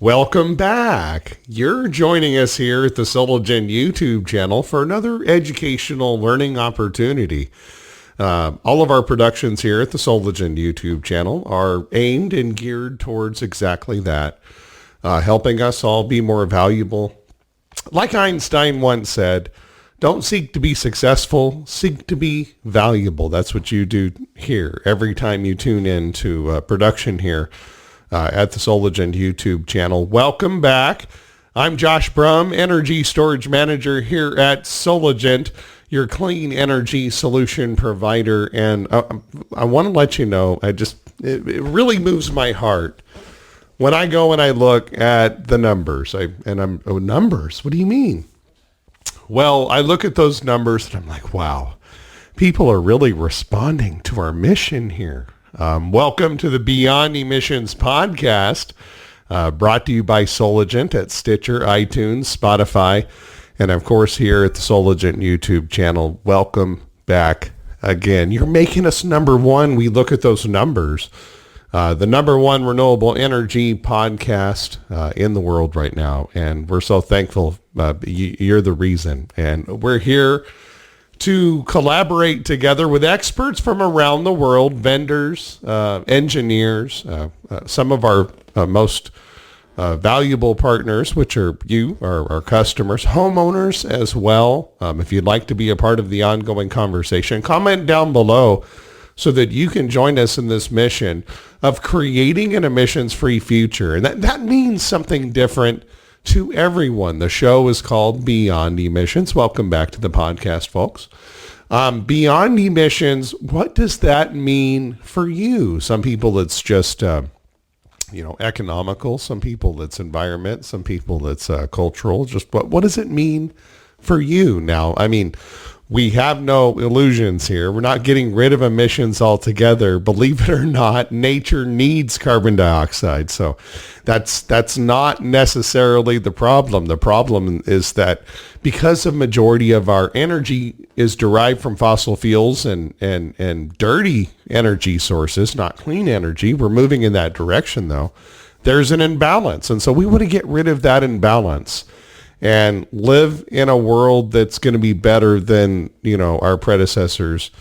Welcome back. You're joining us here at the Solagen YouTube channel for another educational learning opportunity. All of our productions here at the Solagen YouTube channel are aimed and geared towards exactly that, helping us all be more valuable. Like Einstein once said, don't seek to be successful, seek to be valuable. That's what you do here every time you tune in to production here at the Solagen YouTube channel. Welcome back. I'm Josh Brum, Energy Storage Manager here at Solagen, your clean energy solution provider. And I want to let you know, it really moves my heart when I go and I look at the numbers. Numbers? What do you mean? Well, I look at those numbers and I'm like, wow, people are really responding to our mission here. Welcome to the Beyond Emissions podcast, brought to you by Solagen at Stitcher, iTunes, Spotify, and of course here at the Solagen YouTube channel. Welcome back again. You're making us number one. We look at those numbers. The number one renewable energy podcast in the world right now. And we're so thankful you're the reason. And we're here to collaborate together with experts from around the world, vendors, engineers, some of our most valuable partners, which are you, our customers, homeowners as well. If you'd like to be a part of the ongoing conversation, comment down below so that you can join us in this mission of creating an emissions-free future. And that means something different to everyone. The show is called Beyond Emissions. Welcome back to the podcast, folks. Beyond Emissions, what does that mean for you? Some people it's just, economical. Some people it's environment. Some people it's cultural. Just what does it mean for you? Now, I mean, we have no illusions here. We're not getting rid of emissions altogether. Believe it or not, nature needs carbon dioxide. So that's not necessarily the problem. The problem is that because the majority of our energy is derived from fossil fuels and dirty energy sources, not clean energy, we're moving in that direction though. There's an imbalance. And so we want to get rid of that imbalance and live in a world that's going to be better than, our predecessors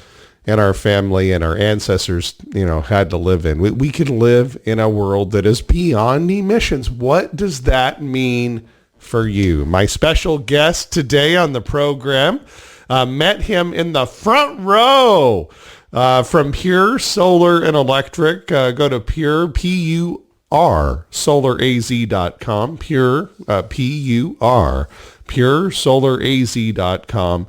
and our family and our ancestors, had to live in. We can live in a world that is beyond emissions. What does that mean for you? My special guest today on the program, met him in the front row from Pur Solar and Electric. Go to Pur, Pur, solaraz.com, Pur, P-U-R, pursolaraz.com.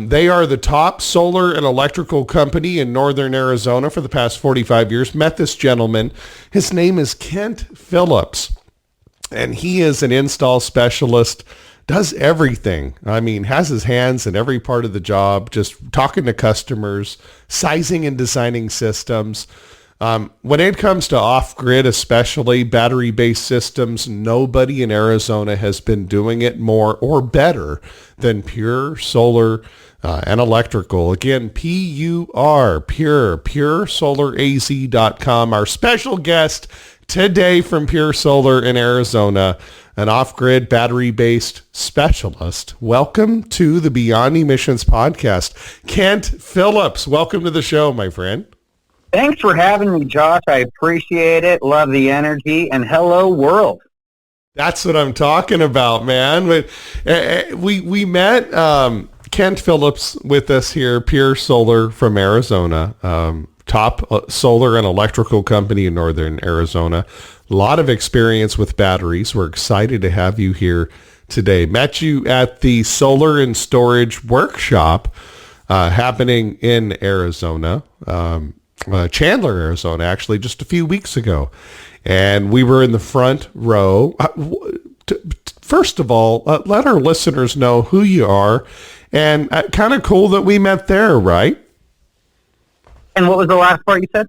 They are the top solar and electrical company in northern Arizona for the past 45 years. Met this gentleman. His name is Kent Phillips, and he is an install specialist, does everything. I mean, has his hands in every part of the job, just talking to customers, sizing and designing systems. When it comes to off-grid, especially battery-based systems, nobody in Arizona has been doing it more or better than Pur Solar and Electrical. Again, P-U-R, Pur, pursolaraz.com. Our special guest today from Pur Solar in Arizona, an off-grid battery-based specialist. Welcome to the Beyond Emissions podcast. Kent Phillips, welcome to the show, my friend. Thanks for having me, Josh. I appreciate it. Love the energy. And hello, world. That's what I'm talking about, man. We met Kent Phillips with us here, Pur Solar from Arizona, top solar and electrical company in northern Arizona. A lot of experience with batteries. We're excited to have you here today. Met you at the Solar and Storage Workshop happening in Arizona. Chandler, Arizona, actually, just a few weeks ago. And we were in the front row. First of all, let our listeners know who you are. And kind of cool that we met there, right? And what was the last part you said?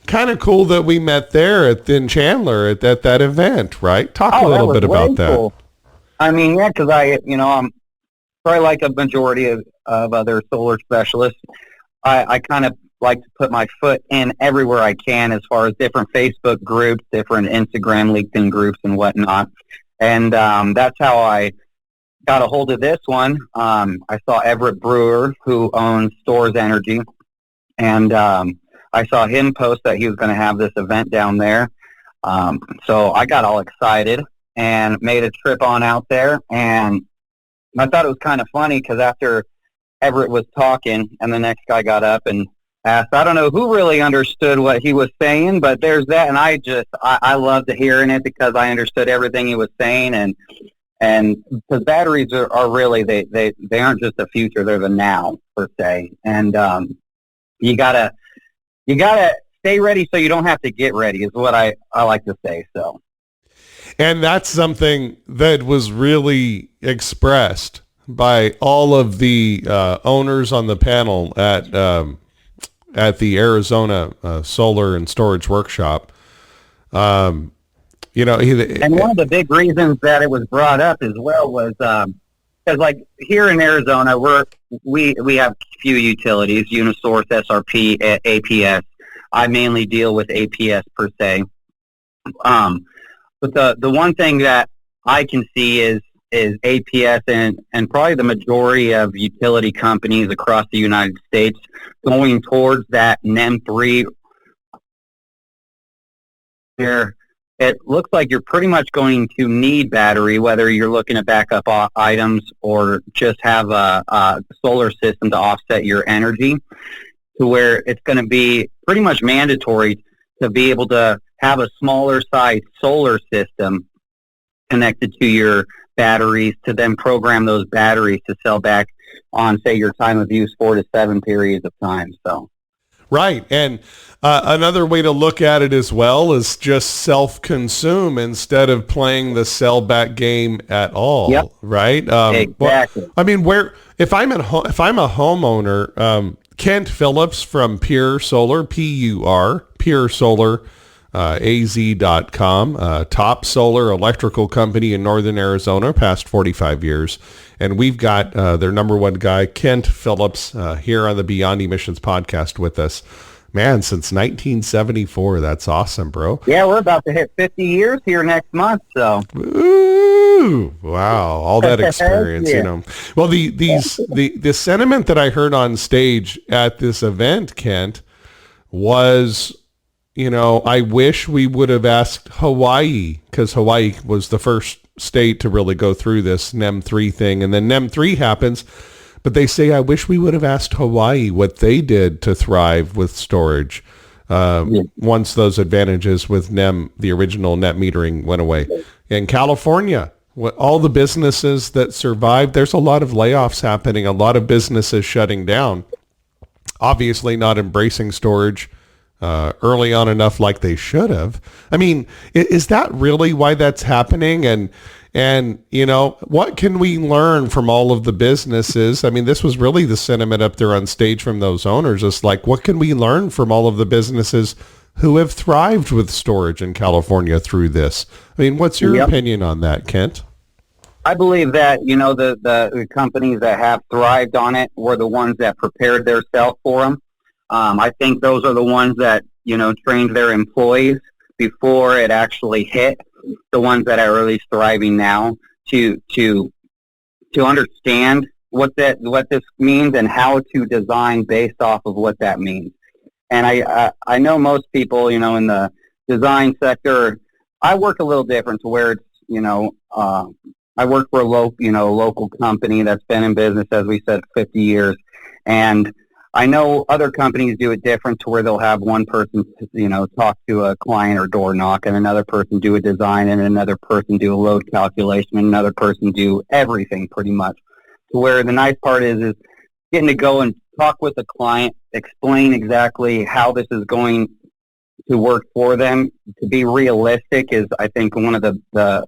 Kind of cool that we met there in Chandler at that event, right? Talk a little bit about that. Cool. I mean, yeah, because I'm probably like a majority of other solar specialists. I kind of like to put my foot in everywhere I can as far as different Facebook groups, different Instagram, LinkedIn groups, and whatnot. And that's how I got a hold of this one. I saw Everett Brewer, who owns Stores Energy, and I saw him post that he was going to have this event down there. So I got all excited and made a trip on out there. And I thought it was kind of funny because after Everett was talking and the next guy got up and asked, I don't know who really understood what he was saying, but there's that. And I loved hearing it because I understood everything he was saying. And because batteries are really, they aren't just the future, they're the now per se. And you gotta stay ready so you don't have to get ready is what I like to say. So. And that's something that was really expressed by all of the owners on the panel at the Arizona Solar and Storage Workshop. And one of the big reasons that it was brought up as well was because, like, here in Arizona, we have few utilities: Unisource, SRP, APS. I mainly deal with APS per se. But the one thing that I can see is APS and probably the majority of utility companies across the United States going towards that NEM 3, where it looks like you're pretty much going to need battery, whether you're looking at backup items or just have a solar system to offset your energy, to where it's going to be pretty much mandatory to be able to have a smaller size solar system connected to your batteries to then program those batteries to sell back on, say, your time of use 4 to 7 periods of time. So, right. And another way to look at it as well is just self-consume instead of playing the sell back game at all. Yep. Right. Exactly. Well, I mean, if I'm a homeowner, Kent Phillips from Pur Solar, Pur Solar AZ.com, top solar electrical company in northern Arizona, past 45 years. And we've got their number one guy, Kent Phillips, here on the Beyond Emissions podcast with us. Man, since 1974. That's awesome, bro. Yeah, we're about to hit 50 years here next month. So, ooh, wow, all that experience, yeah. Well, the sentiment that I heard on stage at this event, Kent, was, I wish we would have asked Hawaii, because Hawaii was the first state to really go through this NEM 3 thing. And then NEM 3 happens, but they say, I wish we would have asked Hawaii what they did to thrive with storage once those advantages with NEM, the original net metering, went away. In California, all the businesses that survived, there's a lot of layoffs happening, a lot of businesses shutting down, obviously not embracing storage early on enough like they should have. I mean, is that really why that's happening? And what can we learn from all of the businesses? I mean, this was really the sentiment up there on stage from those owners. It's like, what can we learn from all of the businesses who have thrived with storage in California through this? I mean, what's your opinion on that, Kent? I believe that, the companies that have thrived on it were the ones that prepared themselves for them. I think those are the ones that, trained their employees before it actually hit, the ones that are really thriving now to understand what this means and how to design based off of what that means. And I know most people, in the design sector, I work a little different to where it's, I work for a local company that's been in business, as we said, 50 years. And I know other companies do it different to where they'll have one person, talk to a client or door knock, and another person do a design, and another person do a load calculation, and another person do everything pretty much. To where the nice part is getting to go and talk with the client, explain exactly how this is going to work for them. To be realistic is, I think, one of the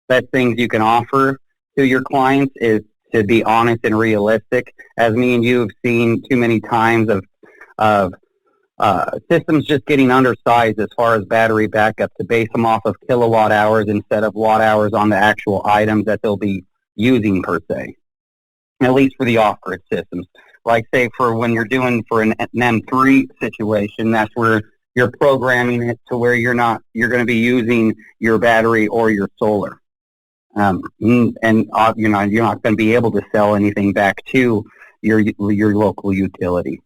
best things you can offer to your clients is to be honest and realistic. As me and you have seen too many times of systems just getting undersized as far as battery backup, to base them off of kilowatt hours instead of watt hours on the actual items that they'll be using per se, at least for the off-grid systems. like say for when you're doing for an M3 situation, that's where you're programming it to where you're going to be using your battery or your solar. You're not going to be able to sell anything back to your local utility.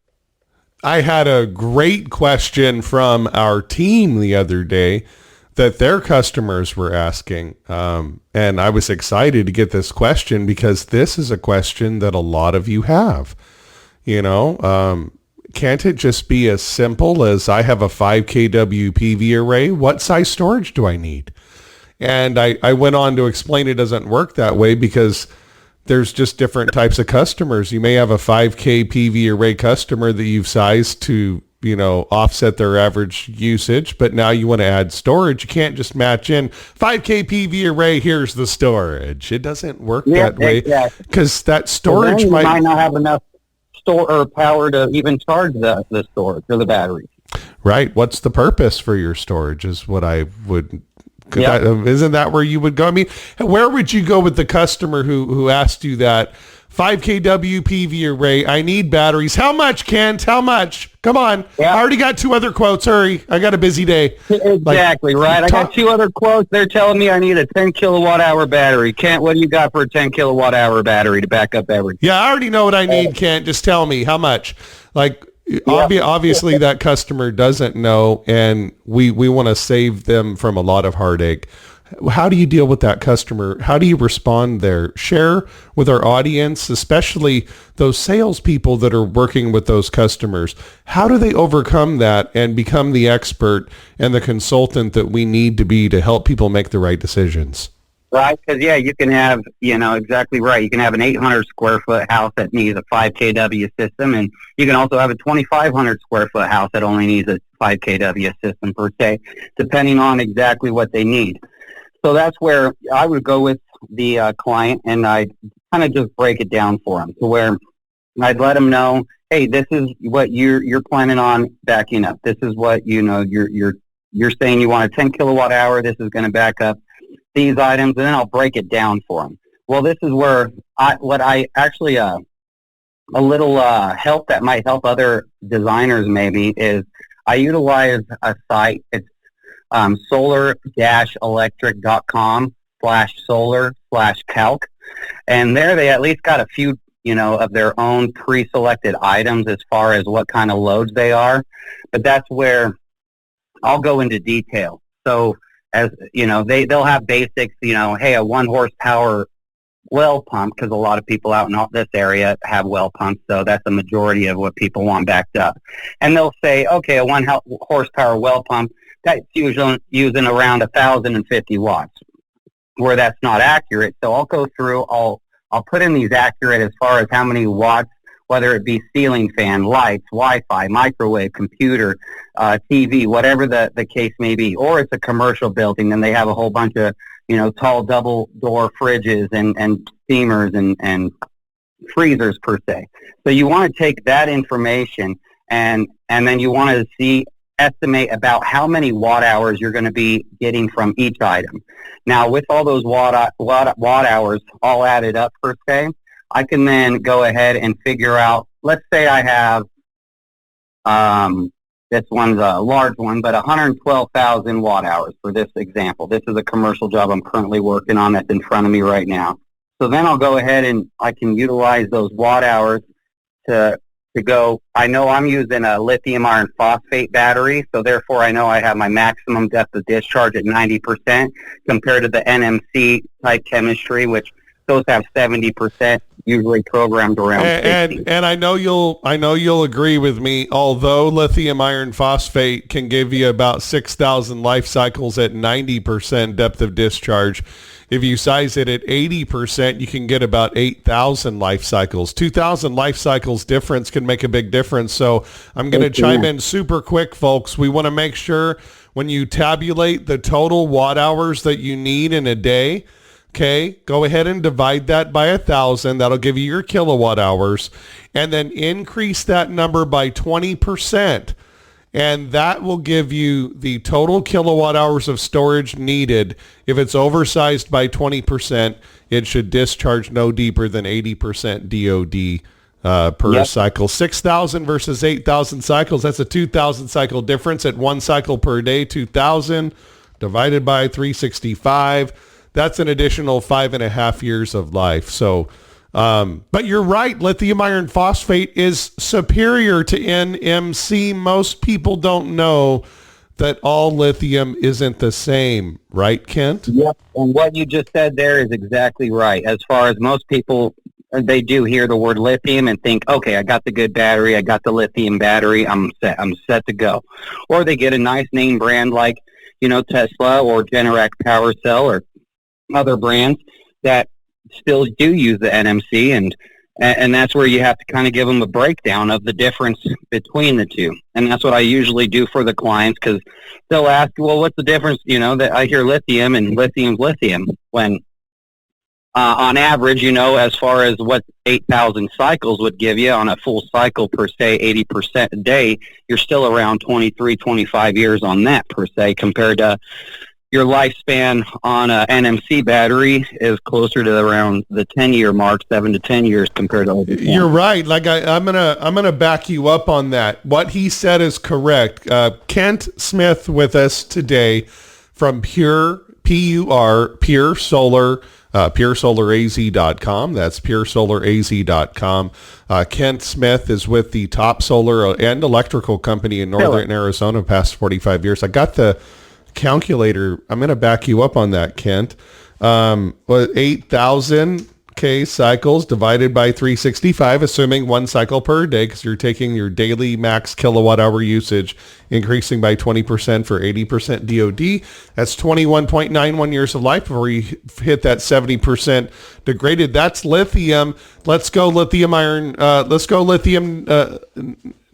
I had a great question from our team the other day that their customers were asking. And I was excited to get this question because this is a question that a lot of you have. Can't it just be as simple as I have a 5 kW PV array? What size storage do I need? And I went on to explain it doesn't work that way because there's just different types of customers. You may have a 5K PV array customer that you've sized to, offset their average usage, but now you want to add storage. You can't just match in 5K PV array, here's the storage. It doesn't work that way because that storage might not have enough store or power to even charge the storage or the battery. Right. What's the purpose for your storage is what I would... Isn't that where you would go? I mean, where would you go with the customer who asked you that 5 kW PV array? I need batteries. How much, Kent? How much? Come on. I already got 2 other quotes. Hurry. I got a busy day. Exactly, right. I got 2 other quotes. They're telling me I need a 10 kilowatt hour battery. Kent, what do you got for a 10 kilowatt hour battery to back up everything? Yeah, I already know what I need, Kent. Just tell me how much. Obviously that customer doesn't know, and we want to save them from a lot of heartache. How do you deal with that customer? How do you respond there? Share with our audience, especially those salespeople that are working with those customers. How do they overcome that and become the expert and the consultant that we need to be to help people make the right decisions? Right, because you can have, exactly right. You can have an 800 square foot house that needs a 5 kW system, and you can also have a 2,500 square foot house that only needs a 5 kW system per se, depending on exactly what they need. So that's where I would go with the client, and I'd kind of just break it down for them to where I'd let them know, hey, this is what you're planning on backing up. This is what you're saying you want a 10 kilowatt hour. This is going to back up these items, and then I'll break it down for them. Well, this is where a little help that might help other designers maybe is I utilize a site. It's solar-electric.com/solar/calc. And there they at least got a few, of their own pre-selected items as far as what kind of loads they are. But that's where I'll go into detail. So, as they'll have basics, hey, a 1 horsepower well pump, because a lot of people out in this area have well pumps, so that's the majority of what people want backed up. And they'll say, okay, a 1 horsepower well pump, that's usually using around 1,050 watts, where that's not accurate. So I'll go through, I'll put in these accurate as far as how many watts, whether it be ceiling fan, lights, Wi-Fi, microwave, computer, TV, whatever the case may be. Or it's a commercial building and they have a whole bunch of, tall double door fridges and steamers and freezers per se. So you want to take that information and then you want to estimate about how many watt hours you're going to be getting from each item. Now, with all those watt hours all added up per se, I can then go ahead and figure out, let's say I have, this one's a large one, but 112,000 watt hours for this example. This is a commercial job I'm currently working on that's in front of me right now. So then I'll go ahead and I can utilize those watt hours to go. I know I'm using a lithium iron phosphate battery, so therefore I know I have my maximum depth of discharge at 90% compared to the NMC type chemistry, which those have 70% usually programmed around 60. And I know you'll agree with me, although lithium iron phosphate can give you about 6,000 life cycles at 90% depth of discharge. If you size it at 80%, you can get about 8,000 life cycles. 2,000 life cycles difference can make a big difference. So I'm going to chime in super quick, folks. We want to make sure when you tabulate the total watt hours that you need in a day, okay, go ahead and divide that by 1,000. That'll give you your kilowatt hours. And then increase that number by 20%. And that will give you the total kilowatt hours of storage needed. If it's oversized by 20%, it should discharge no deeper than 80% DOD per cycle. 6,000 versus 8,000 cycles. That's a 2,000 cycle difference at 1 cycle per day. 2,000 divided by 365. That's an additional 5.5 years of life. So, but you're right. Lithium iron phosphate is superior to NMC. Most people don't know that all lithium isn't the same, right, Kent? Yep. And what you just said there is exactly right. As far as most people, they do hear the word lithium and think, okay, I got the good battery, I got the lithium battery, I'm set to go. Or they get a nice name brand like, Tesla or Generac Power Cell or other brands that still do use the NMC, and that's where you have to kind of give them a breakdown of the difference between the two. And that's what I usually do for the clients, because they'll ask, well, what's the difference? That I hear lithium, and lithium's lithium, when on average, as far as what 8,000 cycles would give you on a full cycle per se, 80% a day, you're still around 23, 25 years on that per se, compared to your lifespan on an NMC battery is closer to around the 10-year mark, 7 to 10 years compared to other. You're right. Like I'm gonna back you up on that. What he said is correct. Kent Smith with us today from Pur Solar. PurSolarAZ.com. That's PurSolarAZ.com. Kent Smith is with the top solar and electrical company in northern Arizona past 45 years. I got the calculator. I'm going to back you up on that, Kent. 8,000 cycles divided by 365, assuming 1 cycle per day, because you're taking your daily max kilowatt hour usage, increasing by 20% for 80% DOD. That's 21.91 years of life before you hit that 70% degraded. That's lithium. Let's go lithium iron. Let's go lithium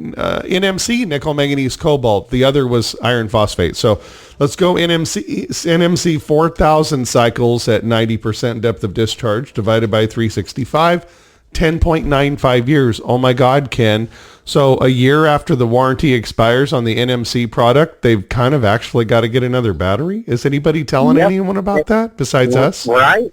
NMC, nickel, manganese, cobalt. The other was iron phosphate. So let's go NMC 4,000 cycles at 90% depth of discharge divided by 365, 10.95 years. Oh my God, Ken. So a year after the warranty expires on the NMC product, they've kind of actually got to get another battery. Is anybody telling anyone about that besides us? Right.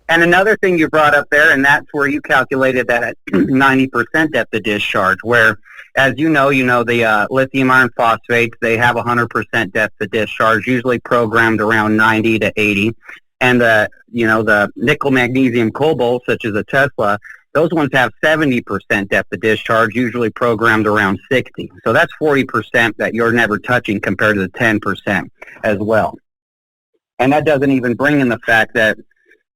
And another thing you brought up there, and that's where you calculated that at 90% depth of discharge, where, as the lithium iron phosphates, they have 100% depth of discharge, usually programmed around 90 to 80. And the nickel, magnesium, cobalt, such as a Tesla, those ones have 70% depth of discharge, usually programmed around 60. So that's 40% that you're never touching compared to the 10% as well. And that doesn't even bring in the fact that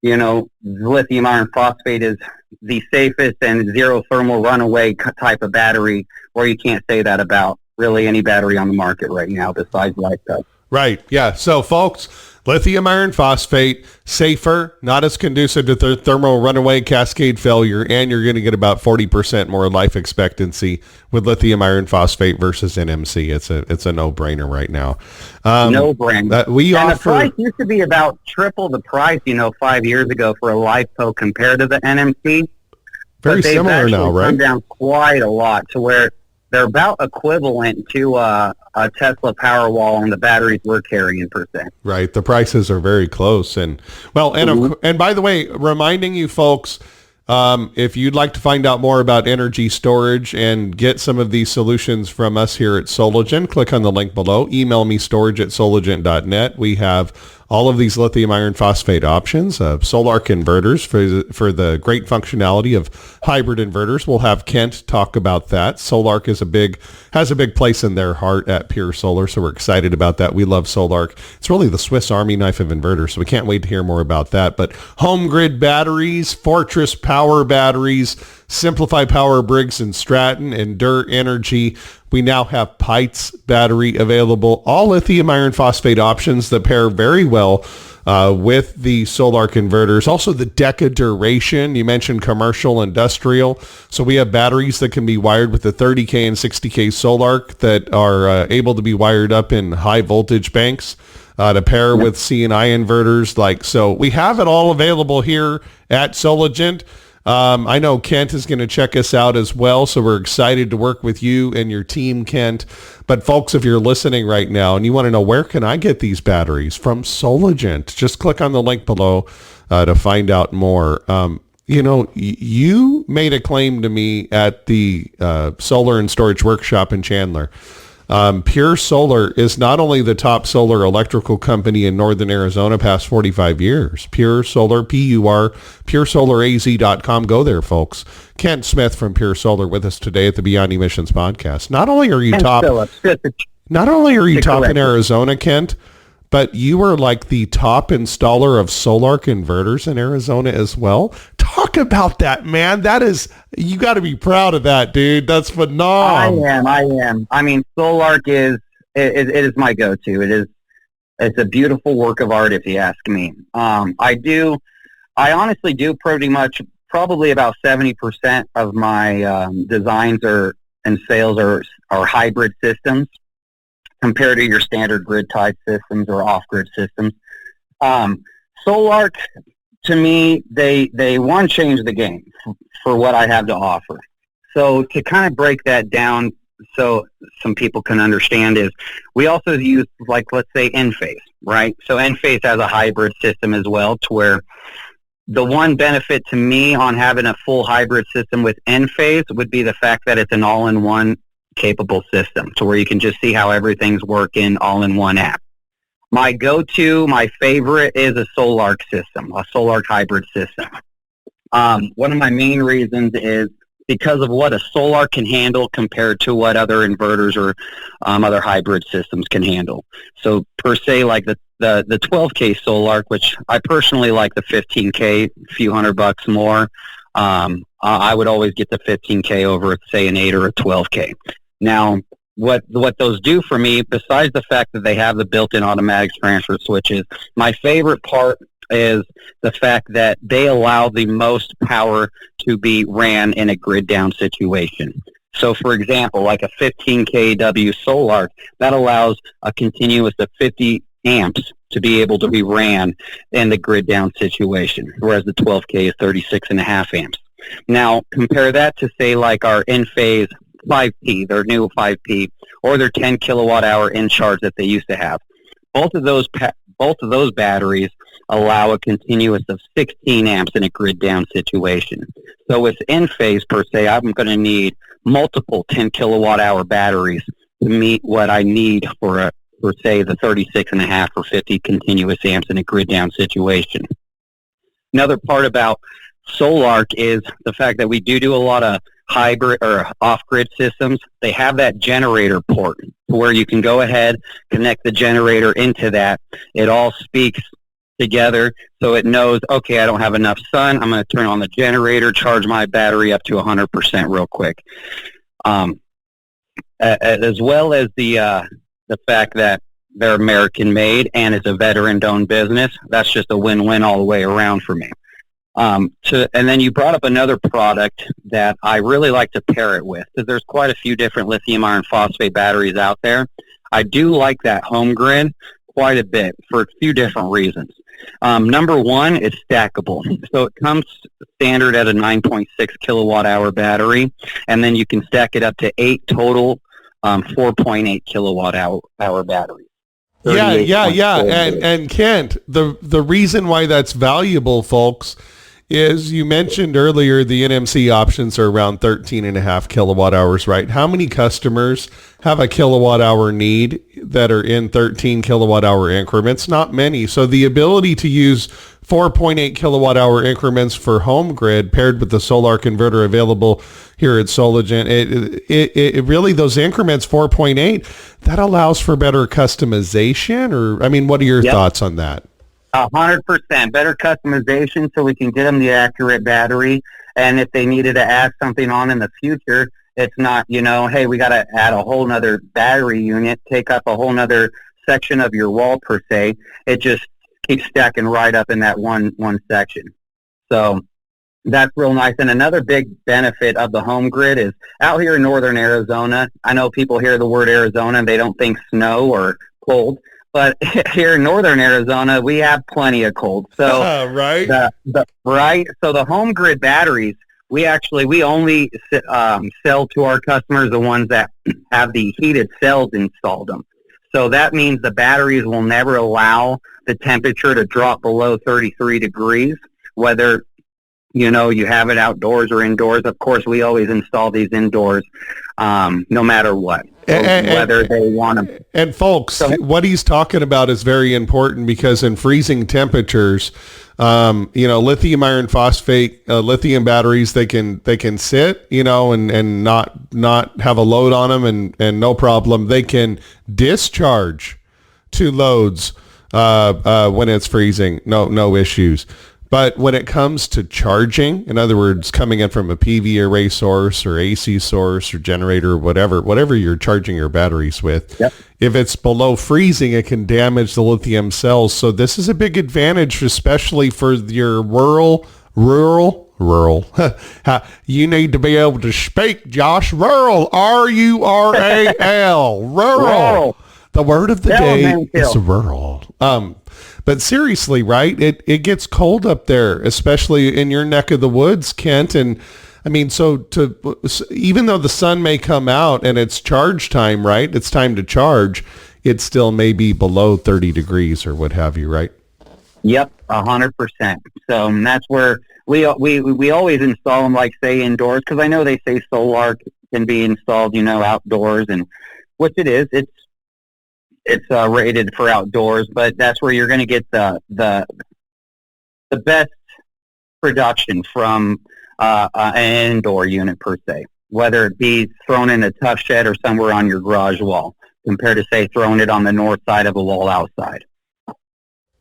lithium iron phosphate is the safest and zero thermal runaway type of battery, where you can't say that about really any battery on the market right now besides LiFePak. Right. Yeah. So folks, lithium iron phosphate, safer, not as conducive to thermal runaway cascade failure, and you're going to get about 40% more life expectancy with lithium iron phosphate versus NMC. It's a no-brainer right now. No-brainer. The price used to be about triple the price, 5 years ago for a LiFePak compared to the NMC. Very similar now, right? Come down quite a lot to where they're about equivalent to a Tesla Powerwall on the batteries we're carrying per se. Right. The prices are very close. And by the way, reminding you folks, if you'd like to find out more about energy storage and get some of these solutions from us here at Solagen, click on the link below. Email me storage@solagen.net. We have all of these lithium iron phosphate options, Sol Ark inverters for the great functionality of hybrid inverters. We'll have Kent talk about that. Sol Ark has a big place in their heart at Pur Solar, so we're excited about that. We love Sol Ark. It's really the Swiss Army knife of inverters, so we can't wait to hear more about that. But home grid batteries, Fortress Power batteries, Simplify Power, Briggs & Stratton, Endure Energy. We now have Pites battery available, all lithium iron phosphate options that pair very well with the Sol Ark inverters. Also the Deca duration. You mentioned commercial, industrial. So we have batteries that can be wired with the 30K and 60K Sol Ark that are able to be wired up in high voltage banks to pair with C&I inverters. So we have it all available here at Solagen. I know Kent is going to check us out as well, so we're excited to work with you and your team, Kent. But folks, if you're listening right now and you want to know where can I get these batteries from Solagen, just click on the link below to find out more. You know, you made a claim to me at the Solar and Storage Workshop in Chandler. Pur Solar is not only the top solar electrical company in northern Arizona past 45 years. Pur Solar, P-U-R, PurSolarAZ.com. Go there, folks. Kent Smith from Pur Solar with us today at the Beyond Emissions podcast. Not only are you Kent top, Phillips. not only are you top in Arizona, Kent, but you are like the top installer of Sol Ark inverters in Arizona as well. Talk about that, man. That is, you got to be proud of that, dude. That's phenomenal. I am. I mean, Sol Ark it is my go-to. It's a beautiful work of art, if you ask me. I honestly do pretty much, probably about 70% of my designs and sales are hybrid systems, compared to your standard grid-tied systems or off-grid systems. Sol Ark, to me, they changed the game for what I have to offer. So to kind of break that down so some people can understand is we also use, like, let's say Enphase, right? So Enphase has a hybrid system as well, to where the one benefit to me on having a full hybrid system with Enphase would be the fact that it's an all-in-one capable system, to where you can just see how everything's working all in one app. My go-to, my favorite is a Sol Ark system, a Sol Ark hybrid system. One of my main reasons is because of what a Sol Ark can handle compared to what other inverters or other hybrid systems can handle. So per se, like the 12K Sol Ark, which I personally like the 15K, a few $100 more. I would always get the 15K over, say, an 8 or a 12K. Now, what those do for me, besides the fact that they have the built-in automatic transfer switches, my favorite part is the fact that they allow the most power to be ran in a grid-down situation. So, for example, like a 15 kW Sol Ark, that allows a continuous of 50 amps to be able to be ran in the grid-down situation, whereas the 12K is 36.5 amps. Now, compare that to, say, like our Enphase 5P, their new 5P, or their 10 kilowatt hour in charge that they used to have. Both of those batteries allow a continuous of 16 amps in a grid down situation. So with Enphase per se, I'm going to need multiple 10 kilowatt hour batteries to meet what I need for say the 36.5 or 50 continuous amps in a grid down situation. Another part about Sol Ark is the fact that we do a lot of hybrid or off-grid systems. They have that generator port where you can go ahead, connect the generator into that. It all speaks together, so it knows, okay, I don't have enough sun. I'm going to turn on the generator, charge my battery up to 100% real quick. As well as the fact that they're American-made and it's a veteran-owned business. That's just a win-win all the way around for me. And then you brought up another product that I really like to pair it with, because there's quite a few different lithium iron phosphate batteries out there. I do like that home grid quite a bit for a few different reasons. Number one, it's stackable. So it comes standard at a 9.6 kilowatt hour battery, and then you can stack it up to 8 total 4.8 kilowatt hour batteries. Yeah. And Kent, the reason why that's valuable, folks, is you mentioned earlier the NMC options are around 13.5 kilowatt hours, right? How many customers have a kilowatt hour need that are in 13 kilowatt hour increments? Not many. So the ability to use 4.8 kilowatt hour increments for home grid paired with the Sol Ark inverter available here at Solagen, it really, those increments 4.8, that allows for better customization, or, I mean, what are your thoughts on that? 100% better customization, so we can get them the accurate battery. And if they needed to add something on in the future, it's not, hey, we got to add a whole nother battery unit, take up a whole nother section of your wall per se. It just keeps stacking right up in that one section. So that's real nice. And another big benefit of the home grid is out here in northern Arizona. I know people hear the word Arizona and they don't think snow or cold. But here in northern Arizona, we have plenty of cold. So right. So the home grid batteries, we only sell to our customers the ones that have the heated cells installed them. So that means the batteries will never allow the temperature to drop below 33 degrees, whether you have it outdoors or indoors. Of course, we always install these indoors, no matter what, whether they want to. And folks, what he's talking about is very important, because in freezing temperatures, lithium iron phosphate, lithium batteries, they can sit, and not have a load on them, and no problem. They can discharge to loads when it's freezing, no issues. But when it comes to charging, in other words, coming in from a PV array source or AC source or generator or whatever you're charging your batteries with, yep. If it's below freezing, it can damage the lithium cells. So this is a big advantage, especially for your rural. You need to be able to speak, Josh. Rural, RURAL, rural. The word of the day is rural. But seriously, right? It gets cold up there, especially in your neck of the woods, Kent. And I mean, so even though the sun may come out and it's charge time, right? It's time to charge. It still may be below 30 degrees or what have you, right? Yep, 100%. So that's where we always install them, like say indoors, because I know they say Sol Ark can be installed, outdoors, and which it is. It's rated for outdoors, but that's where you're going to get the best production from an indoor unit per se, whether it be thrown in a tough shed or somewhere on your garage wall, compared to say throwing it on the north side of a wall outside.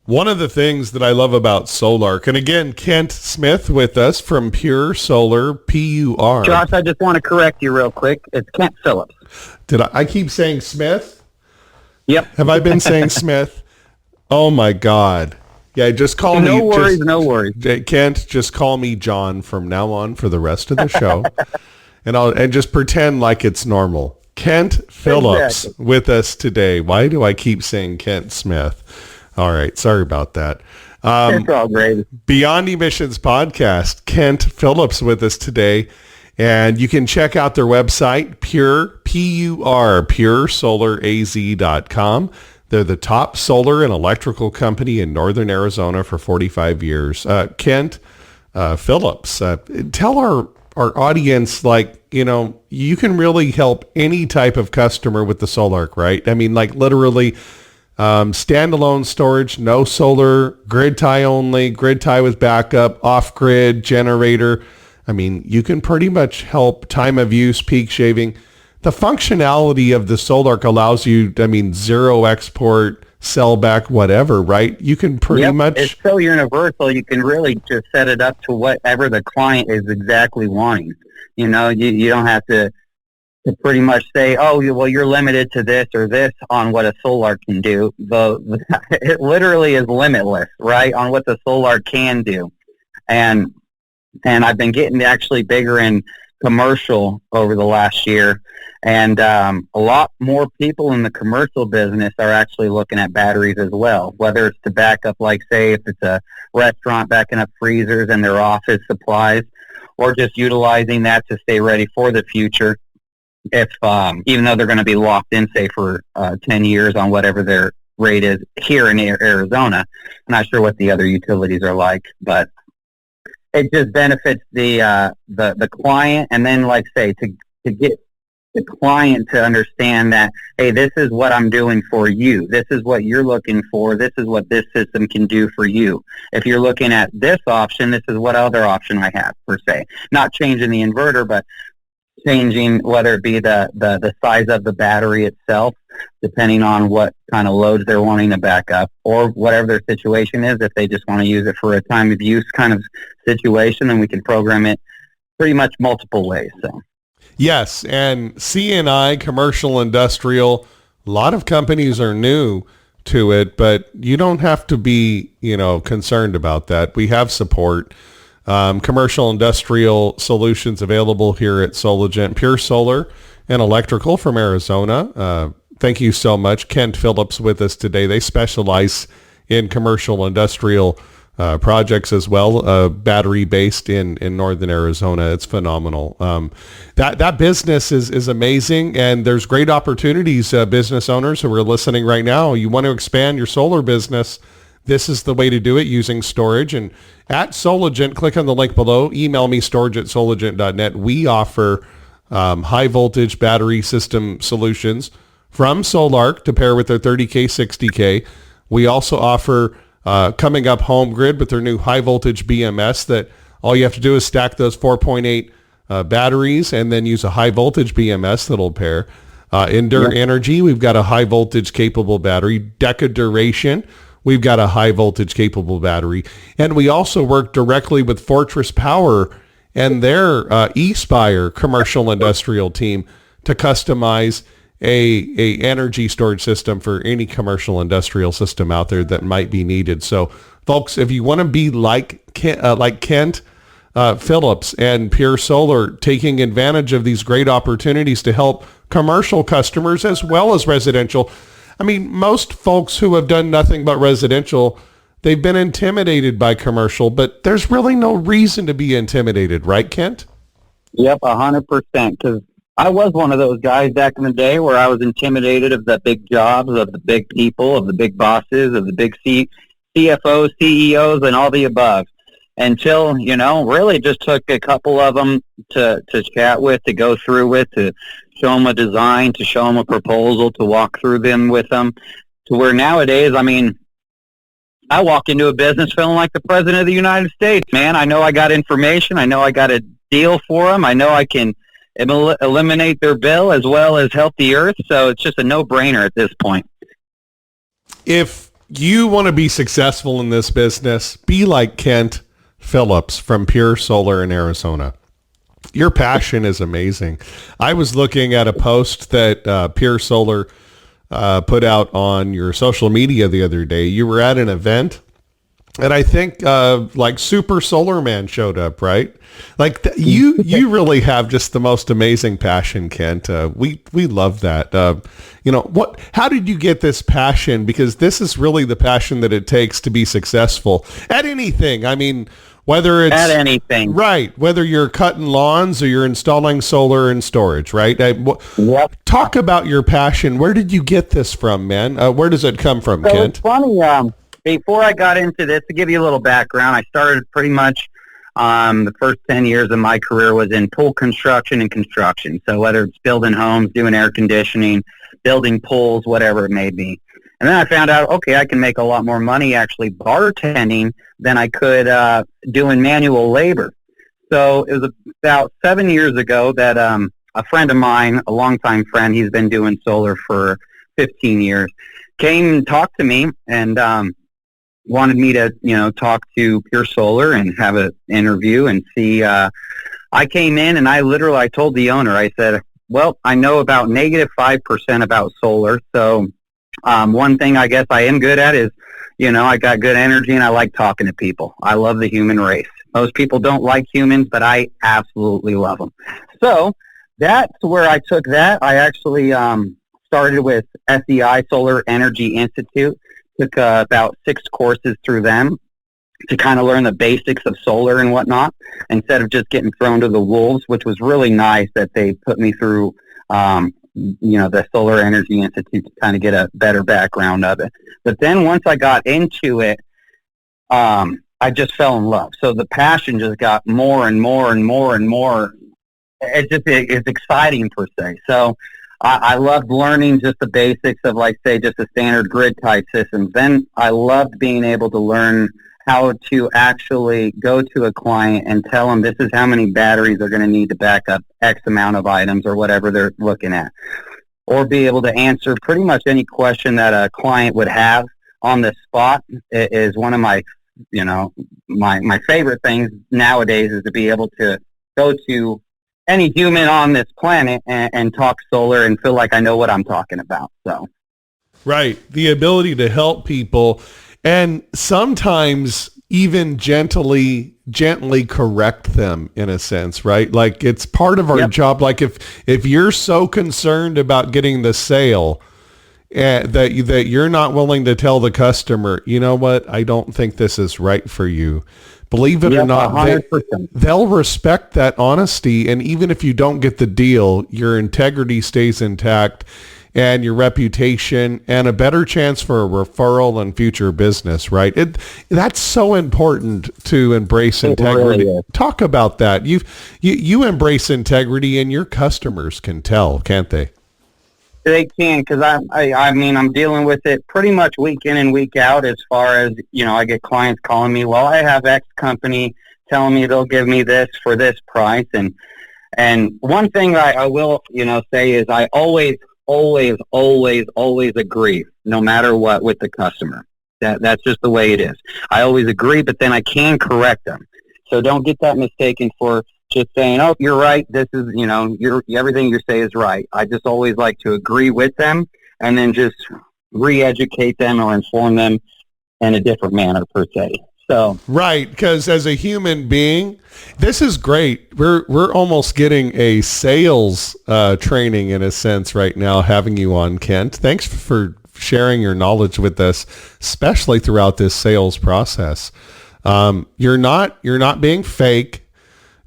One of the things that I love about Sol Ark, and again, Kent Smith with us from Pur Solar, PUR. Josh, I just want to correct you real quick. It's Kent Phillips. Did I keep saying Smith? Yep. Have I been saying Smith? Oh my God. Yeah, just call me. No worries. Kent, just call me John from now on for the rest of the show. and just pretend like it's normal. Kent Phillips with us today. Why do I keep saying Kent Smith? All right. Sorry about that. It's all great. Beyond Emissions podcast, Kent Phillips with us today. And you can check out their website, PurSolarAZ.com. They're the top solar and electrical company in northern Arizona for 45 years. Kent Phillips, tell our audience, you can really help any type of customer with the Sol Ark, right? I mean, literally standalone storage, no solar, grid tie only, grid tie with backup, off-grid, generator. I mean, you can pretty much help time of use, peak shaving. The functionality of the Sol Ark allows you, zero export, sell back, whatever, right? You can pretty much... It's so universal, you can really just set it up to whatever the client is exactly wanting. You don't have to pretty much say, you're limited to this or this on what a Sol Ark can do. It literally is limitless, right, on what the Sol Ark can do. And I've been getting actually bigger in commercial over the last year. And a lot more people in the commercial business are actually looking at batteries as well, whether it's to back up, say, if it's a restaurant backing up freezers and their office supplies, or just utilizing that to stay ready for the future. If even though they're going to be locked in, say, for 10 years on whatever their rate is here in Arizona. I'm not sure what the other utilities are like, but it just benefits the client, and then say to get the client to understand that, hey, this is what I'm doing for you. This is what you're looking for. This is what this system can do for you. If you're looking at this option, this is what other option I have, per se. Not changing the inverter, but changing whether it be the size of the battery itself, depending on what kind of loads they're wanting to back up, or whatever their situation is. If they just want to use it for a time of use kind of situation, then we can program it pretty much multiple ways. So. Yes, and C&I, commercial, industrial, a lot of companies are new to it, but you don't have to be, concerned about that. We have support. Commercial, industrial solutions available here at Solagent, Pur Solar and Electrical from Arizona. Thank you so much. Kent Phillips with us today. They specialize in commercial, industrial projects as well, battery based in northern Arizona. It's phenomenal. That business is amazing, and there's great opportunities. Business owners who are listening right now, you want to expand your solar business, this is the way to do it using storage. And at Solagent, click on the link below, email me storage@solagent.net. We offer high voltage battery system solutions from Sol Ark to pair with their 30K, 60K. We also offer coming up Home Grid with their new high voltage BMS that all you have to do is stack those 4.8 batteries and then use a high voltage BMS that'll pair. Endure Energy, we've got a high voltage capable battery. Deca Duration, we've got a high voltage capable battery. And we also work directly with Fortress Power and their eSpire commercial industrial team to customize a energy storage system for any commercial industrial system out there that might be needed. So folks, if you want to be like Kent Phillips and Pur Solar, taking advantage of these great opportunities to help commercial customers as well as residential. I mean, most folks who have done nothing but residential, they've been intimidated by commercial, but there's really no reason to be intimidated, right, Kent? Yep, 100%. Because I was one of those guys back in the day where I was intimidated of the big jobs, of the big people, of the big bosses, of the big CFOs, CEOs, and all the above. Until, really just took a couple of them to chat with, to go through with, to show them a design, to show them a proposal, to walk through them with them, to where nowadays, I walk into a business feeling like the President of the United States, man. I know I got information. I know I got a deal for them. I know I can eliminate their bill as well as help the earth. So it's just a no-brainer at this point. If you want to be successful in this business, be like Kent Phillips from Pur Solar in Arizona. Your passion is amazing. I was looking at a post that Pur Solar put out on your social media the other day. You were at an event, and I think like Super Solar Man showed up, right? Like you really have just the most amazing passion, Kent. We love that. How did you get this passion? Because this is really the passion that it takes to be successful at anything. I mean, whether it's at anything, right? Whether you're cutting lawns or you're installing solar and storage, right? Yep. Talk about your passion. Where did you get this from, man? Where does it come from, So Kent? it's funny. Before I got into this, to give you a little background, I started pretty much the first 10 years of my career was in pool construction and construction. So whether it's building homes, doing air conditioning, building pools, whatever it may be. And then I found out, okay, I can make a lot more money actually bartending than I could doing manual labor. So it was about 7 years ago that a friend of mine, a longtime friend, he's been doing solar for 15 years, came and talked to me and wanted me to, talk to Pur Solar and have an interview and see. I came in and I told the owner, I said, well, I know about -5% about solar. So one thing I guess I am good at is, I got good energy and I like talking to people. I love the human race. Most people don't like humans, but I absolutely love them. So that's where I took that. I actually started with SEI, Solar Energy Institute. Took about 6 courses through them to kind of learn the basics of solar and whatnot, instead of just getting thrown to the wolves, which was really nice that they put me through, the Solar Energy Institute to kind of get a better background of it. But then once I got into it, I just fell in love. So the passion just got more and more and more and more. It's exciting per se. So I loved learning just the basics of, like, say, just a standard grid type system. Then I loved being able to learn how to actually go to a client and tell them this is how many batteries they're going to need to back up X amount of items or whatever they're looking at. Or be able to answer pretty much any question that a client would have on the spot. It is one of my, my favorite things nowadays, is to be able to go to any human on this planet and talk solar and feel like I know what I'm talking about. So, right. The ability to help people and sometimes even gently correct them in a sense, right? Like it's part of our job. Like if you're so concerned about getting the sale that you're not willing to tell the customer, you know what, I don't think this is right for you. Believe it or not, they'll respect that honesty. And even if you don't get the deal, your integrity stays intact. and your reputation and a better chance for a referral and future business, right? That's so important to embrace integrity. Really is. Talk about that. You embrace integrity and your customers can tell, can't they? They can, because I mean, I'm dealing with it pretty much week in and week out as far as, I get clients calling me, well, I have X company telling me they'll give me this for this price. And one thing I will, say is I always agree, no matter what, with the customer. That's just the way it is. I always agree, but then I can correct them. So don't get that mistaken for just saying, oh, you're right. This is, everything you say is right. I just always like to agree with them and then just re-educate them or inform them in a different manner per se. So right, because as a human being, this is great. We're almost getting a sales training in a sense right now, having you on, Kent. Thanks for sharing your knowledge with us, especially throughout this sales process. You're not being fake.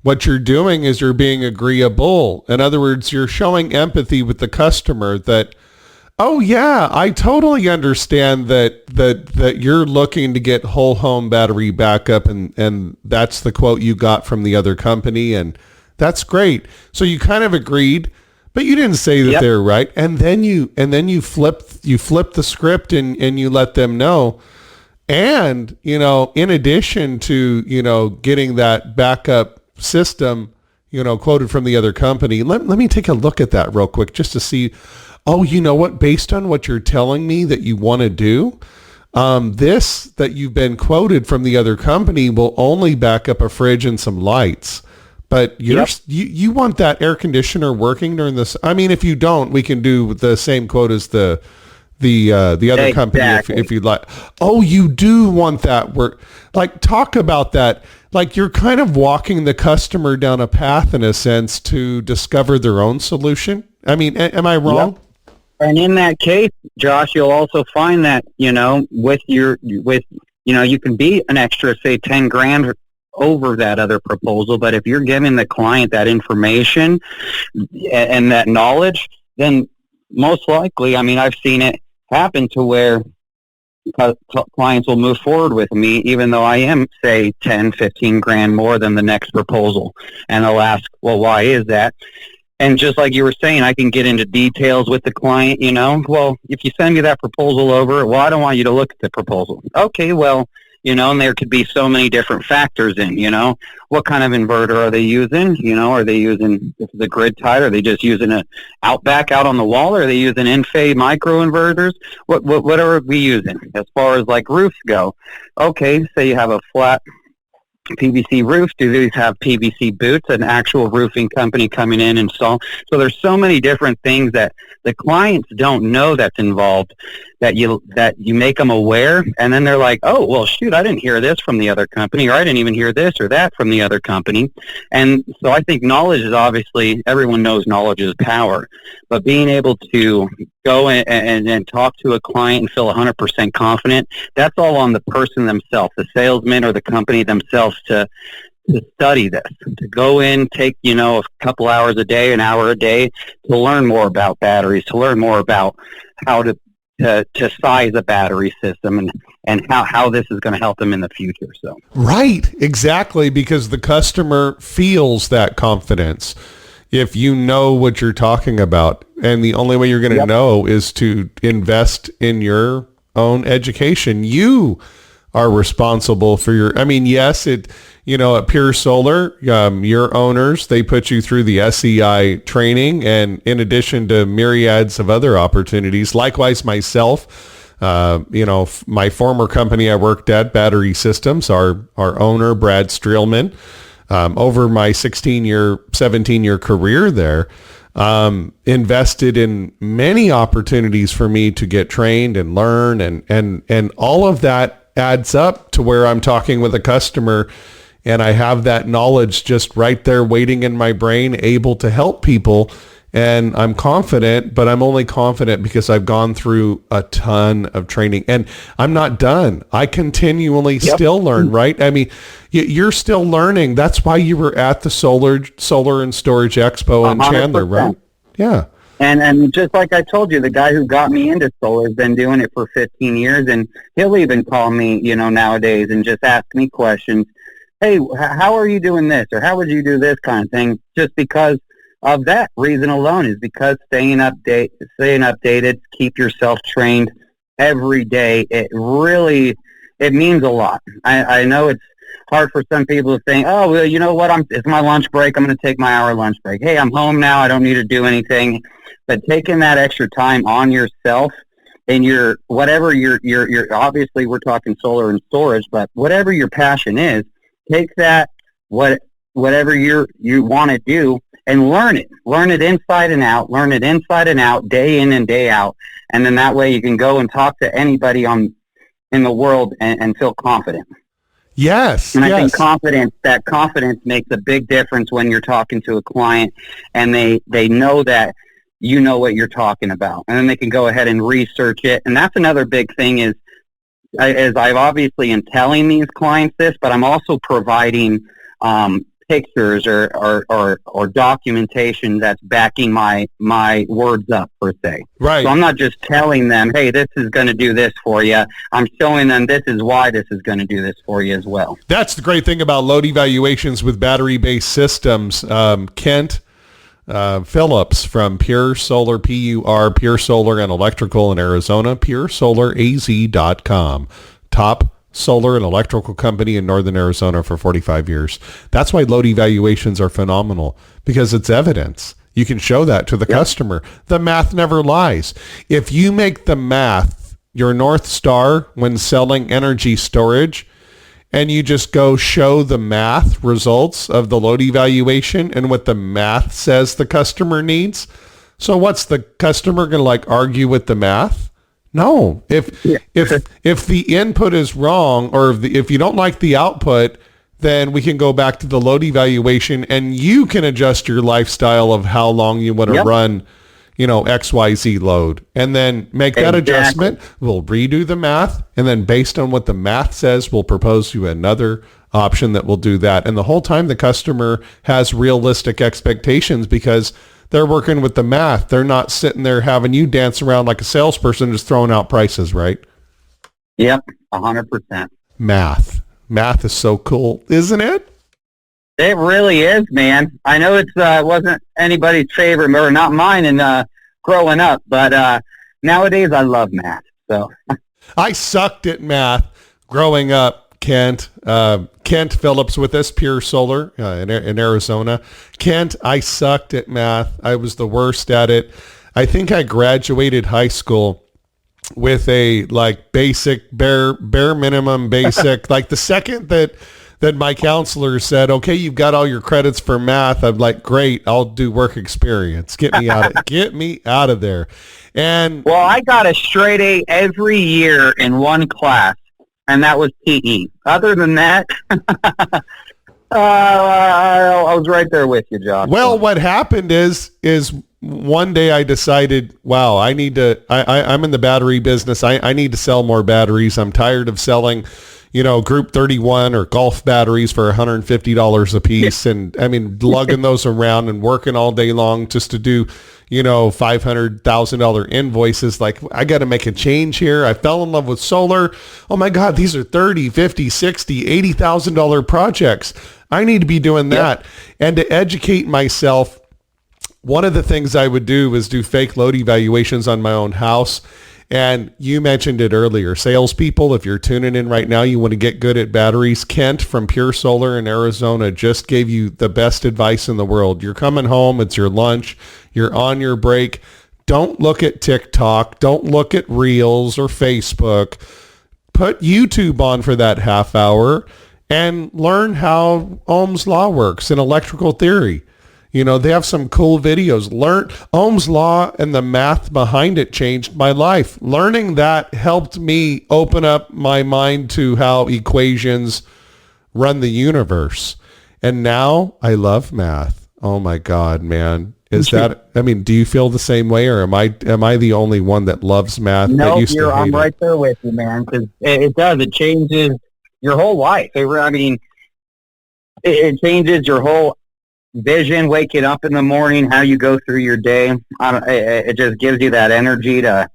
What you're doing is you're being agreeable. In other words, you're showing empathy with the customer that, oh yeah, I totally understand that you're looking to get whole home battery backup and that's the quote you got from the other company and that's great. So you kind of agreed, but you didn't say that Yep. they're right. And then you flip the script and you let them know. And, in addition to, getting that backup system, quoted from the other company, let me take a look at that real quick just to see, oh, you know what, based on what you're telling me that you want to do, this that you've been quoted from the other company will only back up a fridge and some lights. But you want that air conditioner working during this. I mean, if you don't, we can do the same quote as the other company if you'd like. Oh, you do want that work. Like, talk about that. Like, you're kind of walking the customer down a path in a sense to discover their own solution. I mean, am I wrong? Yep. And in that case, Josh, you'll also find that, you can be an extra, say, 10 grand over that other proposal. But if you're giving the client that information and that knowledge, then most likely, I mean, I've seen it happen to where clients will move forward with me, even though I am, say, 10, 15 grand more than the next proposal. And they'll ask, well, why is that? And just like you were saying, I can get into details with the client, well, if you send me that proposal over, well, I don't want you to look at the proposal. Okay, well, and there could be so many different factors in, what kind of inverter are they using? Are they using the grid tied? Are they just using a Outback out on the wall? Or are they using in-phase micro inverters? What are we using as far as like roofs go? Okay, say you have a flat PVC roof. Do these have PVC boots? An actual roofing company coming in and install? So there's so many different things that the clients don't know that's involved that you make them aware, and then they're like, oh, well, shoot, I didn't hear this from the other company, or I didn't even hear this or that from the other company. And so I think knowledge is obviously, everyone knows knowledge is power, but being able to go and talk to a client and feel 100% confident, that's all on the person themselves, the salesman or the company themselves to study this, to go in, take, a couple hours a day, an hour a day to learn more about batteries, to learn more about how to size a battery system and how this is going to help them in the future. So Right, exactly, because the customer feels that confidence if you know what you're talking about. And the only way you're going to know is to invest in your own education. You are responsible for yes, at Pur Solar, your owners, they put you through the SEI training, and in addition to myriads of other opportunities. Likewise, myself, my former company I worked at, Battery Systems, our owner, Brad Streelman, over my 17-year career there, invested in many opportunities for me to get trained and learn, and all of that adds up to where I'm talking with a customer and I have that knowledge just right there waiting in my brain, able to help people. And I'm confident, but I'm only confident because I've gone through a ton of training, and I'm not done. I continually still learn, right? I mean, you're still learning. That's why you were at the Solar and Storage Expo in Chandler, right? Yeah. And just like I told you, the guy who got me into solar has been doing it for 15 years, and he'll even call me, nowadays and just ask me questions. Hey, how are you doing this? Or how would you do this kind of thing? Just because of that reason alone, is because staying updated, keep yourself trained every day. It means a lot. I know it's hard for some people to think, oh, well, you know what? It's my lunch break. I'm going to take my hour lunch break. Hey, I'm home now. I don't need to do anything. But taking that extra time on yourself and whatever your obviously we're talking solar and storage, but whatever your passion is, take that, whatever you want to do, and learn it inside and out, day in and day out. And then that way you can go and talk to anybody in the world and feel confident. Yes. And I think confidence makes a big difference when you're talking to a client and they know that you know what you're talking about. And then they can go ahead and research it. And that's another big thing is I've obviously am telling these clients this, but I'm also providing pictures or documentation that's backing my words up, per se. Right. So I'm not just telling them, hey, this is going to do this for you. I'm showing them this is why this is going to do this for you as well. That's the great thing about load evaluations with battery-based systems. Kent Phillips from Pur Solar, Pure Solar and Electrical in Arizona, PurSolarAZ.com. Top solar and electrical company in northern Arizona for 45 years. That's why load evaluations are phenomenal, because it's evidence. You can show that to the customer. The math never lies. If you make the math your North Star when selling energy storage, and you just go show the math results of the load evaluation and what the math says the customer needs. So what's the customer going to argue with the math? No. If the input is wrong, or if you don't like the output, then we can go back to the load evaluation and you can adjust your lifestyle of how long you want to run, XYZ load, and then make that adjustment. We'll redo the math, and then based on what the math says, we'll propose you another option that will do that. And the whole time the customer has realistic expectations, because they're working with the math. They're not sitting there having you dance around like a salesperson just throwing out prices, right? Yep, 100%. Math is so cool, isn't it? It really is, man. I know it wasn't anybody's favorite, or not mine in growing up, but nowadays I love math. So I sucked at math growing up. Kent Phillips with us, Pur Solar in Arizona. Kent, I sucked at math. I was the worst at it. I think I graduated high school with a basic bare minimum basic. The second that my counselor said, okay, you've got all your credits for math, I'm like, great, I'll do work experience. Get me out of there. And well, I got a straight A every year in one class, and that was PE. Other than that, I was right there with you, Josh. Well, what happened is one day I decided, wow, I'm in the battery business. I need to sell more batteries. I'm tired of selling, Group 31 or Golf batteries for $150 a piece. And I mean, lugging those around and working all day long just to do, $500,000 invoices. I got to make a change here. I fell in love with solar. Oh my God, these are $30, $50, $60, $80,000 projects. I need to be doing that. Yep. And to educate myself, one of the things I would do is do fake load evaluations on my own house. And you mentioned it earlier, salespeople, if you're tuning in right now, you want to get good at batteries. Kent from Pur Solar in Arizona just gave you the best advice in the world. You're coming home, it's your lunch, you're on your break. Don't look at TikTok. Don't look at Reels or Facebook. Put YouTube on for that half hour and learn how Ohm's law works in electrical theory. They have some cool videos. Learn Ohm's law, and the math behind it changed my life. Learning that helped me open up my mind to how equations run the universe. And now I love math. Oh my God, man. Do you feel the same way, or am I the only one that loves math? No, I'm right there with you, man, because it does. It changes your whole life. It changes your whole vision, waking up in the morning, how you go through your day. It just gives you that energy to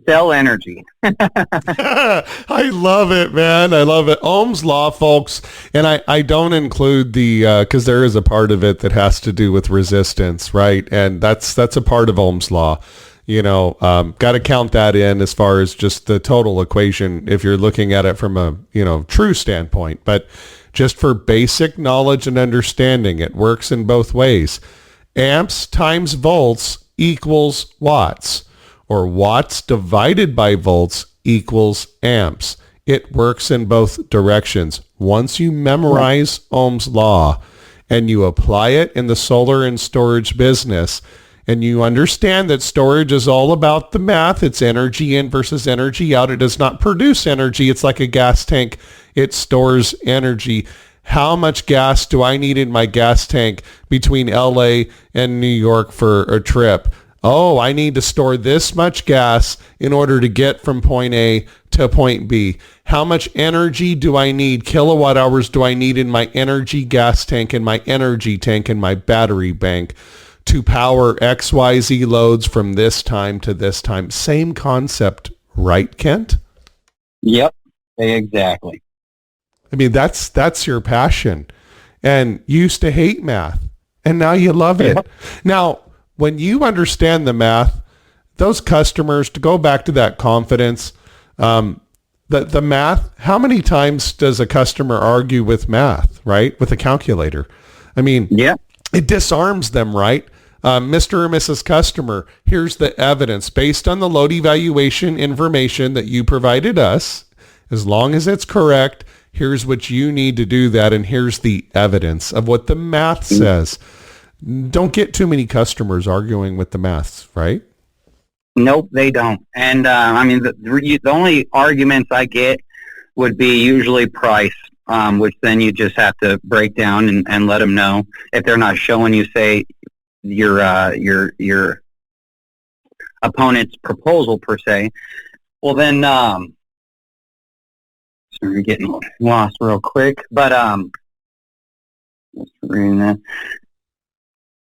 sell energy. I love it, man. I love it. Ohm's law, folks, and I don't include the, because there is a part of it that has to do with resistance, right? And that's a part of Ohm's law. Got to count that in as far as just the total equation if you're looking at it from a, true standpoint. But just for basic knowledge and understanding, it works in both ways. Amps times volts equals watts, or watts divided by volts equals amps. It works in both directions. Once you memorize Ohm's law and you apply it in the solar and storage business, and you understand that storage is all about the math, it's energy in versus energy out. It does not produce energy. It's like a gas tank. It stores energy. How much gas do I need in my gas tank between LA and New York for a trip? Oh, I need to store this much gas in order to get from point A to point B. How much energy do I need? Kilowatt hours do I need in my energy gas tank and my energy tank and my battery bank to power XYZ loads from this time to this time? Same concept, right, Kent? Yep, exactly. I mean, that's your passion. And you used to hate math, and now you love it. Yep. Now, when you understand the math, those customers, to go back to that confidence, the math, how many times does a customer argue with math, right? With a calculator? I mean, yeah, it disarms them, right? Mr. or Mrs. Customer, here's the evidence based on the load evaluation information that you provided us. As long as it's correct, here's what you need to do that, and here's the evidence of what the math says. Don't get too many customers arguing with the maths, right? Nope, they don't. And the only arguments I get would be usually price, which then you just have to break down and let them know if they're not showing you, say, your opponent's proposal per se. Well, then, sorry, I'm getting lost real quick, but just reading that.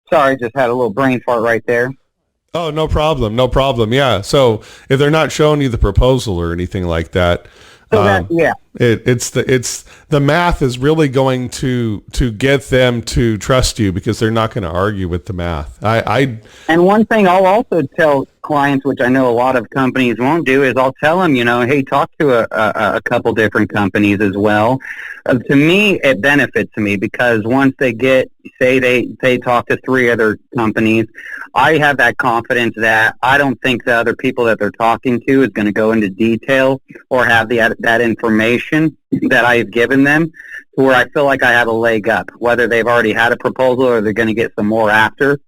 Sorry, just had a little brain fart right there. Oh, no problem. No problem. Yeah. So if they're not showing you the proposal or anything like that, it's the math is really going to get them to trust you, because they're not going to argue with the math. And one thing I'll also tell clients, which I know a lot of companies won't do, is I'll tell them, hey, talk to a couple different companies as well. To me, it benefits me, because once they they talk to 3 other companies, I have that confidence that I don't think the other people that they're talking to is going to go into detail or have that information that I've given them, to where I feel like I have a leg up, whether they've already had a proposal or they're going to get some more after.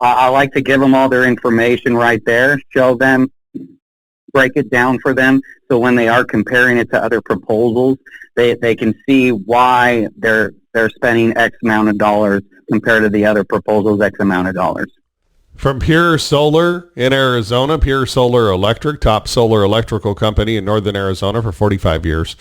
I like to give them all their information right there, show them, break it down for them, so when they are comparing it to other proposals, they can see why they're spending X amount of dollars compared to the other proposals X amount of dollars. From Pur Solar in Arizona, Pur Solar Electric, top solar electrical company in northern Arizona for 45 years.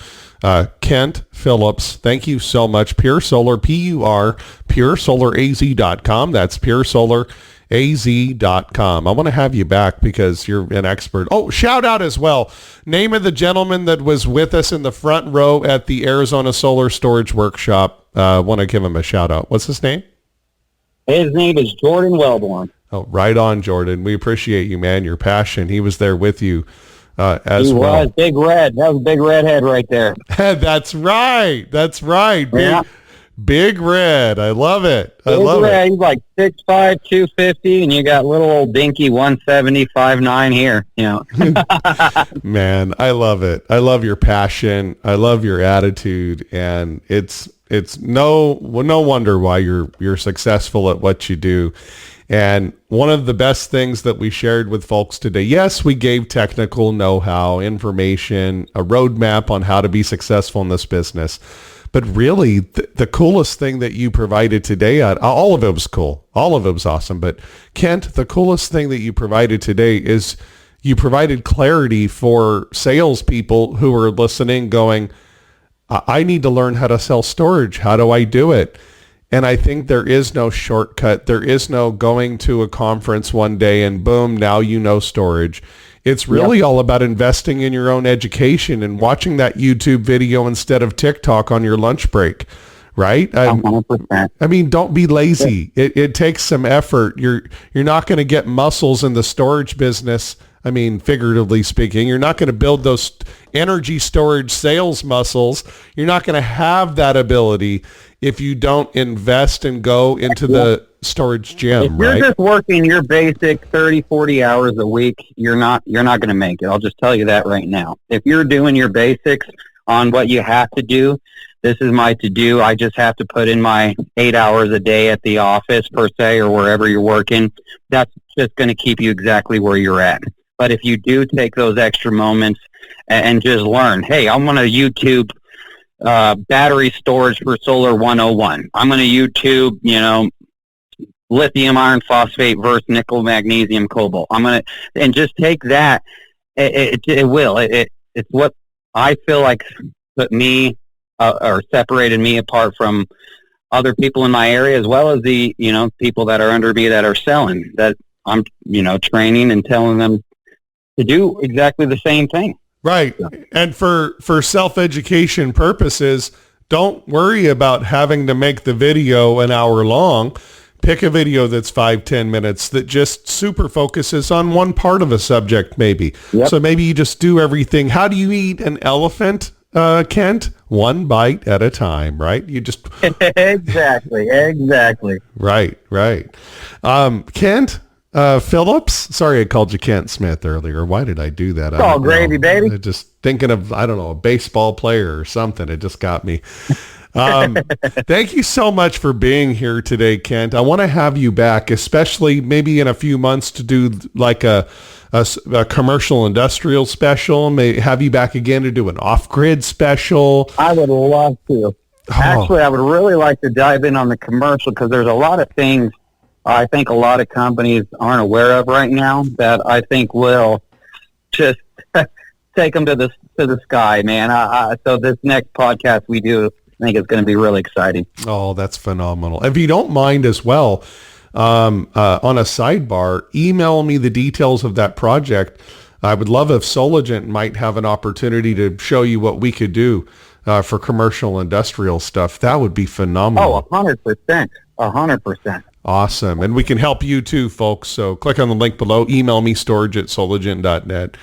Kent Phillips, thank you so much. Pur Solar, PurSolarAZ.com. That's PurSolarAZ.com. I want to have you back because you're an expert. Oh, shout out as well. Name of the gentleman that was with us in the front row at the Arizona Solar Storage Workshop. Want to give him a shout out. What's his name? His name is Jordan Wellborn. Oh, right on, Jordan. We appreciate you, man, your passion. He was there with you as well. He was Big Red. That was Big Redhead right there. That's right. That's right. Yeah. Big Red. I love it. I Big love Red. it. He's like 6'5", 250, and you got little old dinky 170, 5'9" here. Man, I love it. I love your passion. I love your attitude, and it's no wonder why you're successful at what you do. And one of the best things that we shared with folks today, yes, we gave technical know-how, information, a roadmap on how to be successful in this business. But really, the coolest thing that you provided today, all of it was cool. All of it was awesome. But Kent, the coolest thing that you provided today is you provided clarity for salespeople who are listening going, I need to learn how to sell storage. How do I do it? And I think there is no shortcut. There is no going to a conference one day and boom, now you know storage. It's really all about investing in your own education and watching that YouTube video instead of TikTok on your lunch break, right? 100%. I mean, don't be lazy. It takes some effort. You're not going to get muscles in the storage business. I mean, figuratively speaking, you're not going to build those energy storage sales muscles. You're not going to have that ability if you don't invest and go into the storage gym, if you're just working your basic 30, 40 hours a week, you're not going to make it. I'll just tell you that right now. If you're doing your basics on what you have to do, this is my to-do. I just have to put in my 8 hours a day at the office, per se, or wherever you're working. That's just going to keep you exactly where you're at. But if you do take those extra moments and just learn, hey, I'm going to YouTube battery storage for solar 101. I'm going to YouTube, lithium iron phosphate versus nickel magnesium cobalt. I'm going to, and just take that. It's what I feel like put me or separated me apart from other people in my area, as well as the, people that are under me that are selling, that I'm, training and telling them to do exactly the same thing. Right. And for self-education purposes, don't worry about having to make the video an hour long. Pick a video that's 5-10 minutes that just super focuses on one part of a subject, maybe. Yep. So maybe you just do everything. How do you eat an elephant, Kent? One bite at a time, right? You just... Exactly. Right. Kent Phillips? Sorry I called you Kent Smith earlier. Why did I do that? It's all gravy, baby. Just thinking of, I don't know, a baseball player or something. It just got me. Thank you so much for being here today, Kent. I want to have you back, especially maybe in a few months to do like a commercial industrial special. May have you back again to do an off-grid special. I would love to. Actually, I would really like to dive in on the commercial because there's a lot of things I think a lot of companies aren't aware of right now that I think will just take them to the sky, man. So this next podcast we do, I think it's going to be really exciting. Oh, that's phenomenal. If you don't mind as well, on a sidebar, email me the details of that project. I would love if Solagent might have an opportunity to show you what we could do for commercial industrial stuff. That would be phenomenal. Oh, 100%. 100%. Awesome. And we can help you too, folks. So click on the link below. Email me, storage@solagent.net.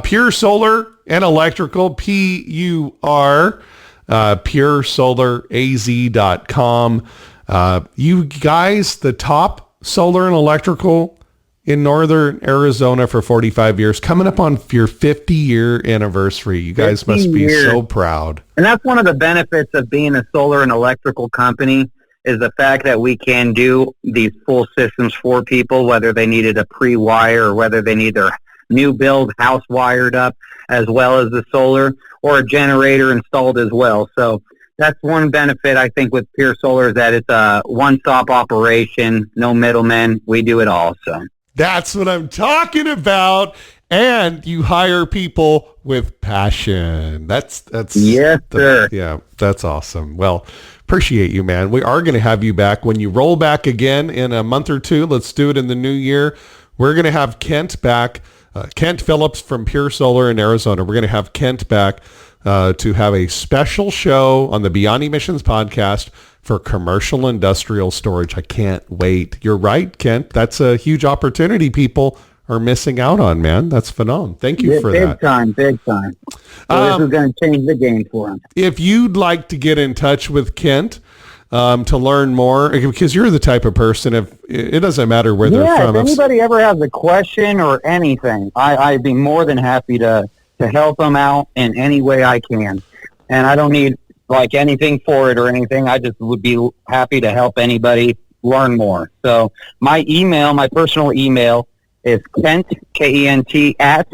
Pur Solar and Electrical, PUR, PurSolarAZ.com. You guys, the top solar and electrical in northern Arizona for 45 years, coming up on your 50-year anniversary. You guys must be so proud. And that's one of the benefits of being a solar and electrical company, is the fact that we can do these full systems for people, whether they needed a pre-wire or whether they need their new build house wired up, as well as the solar, or a generator installed as well. So that's one benefit, I think, with Pur Solar, is that it's a one-stop operation, no middlemen. We do it all. So that's what I'm talking about. And you hire people with passion. That's yes, sir. Yeah, that's awesome. Well, appreciate you, man. We are going to have you back when you roll back again in a month or two. Let's do it in the new year. We're going to have Kent back, Kent Phillips from Pur Solar in Arizona. We're going to have Kent back to have a special show on the Beyond Emissions podcast for commercial industrial storage. I can't wait. You're right, Kent. That's a huge opportunity people are missing out on, man. That's phenomenal. Thank you for that. Big time. So this is going to change the game for them. If you'd like to get in touch with Kent to learn more, because you're the type of person, if it doesn't matter where they're from. If anybody ever has a question or anything, I'd be more than happy to help them out in any way I can. And I don't need like anything for it or anything. I just would be happy to help anybody learn more. So my personal email is Kent, K-E-N-T, at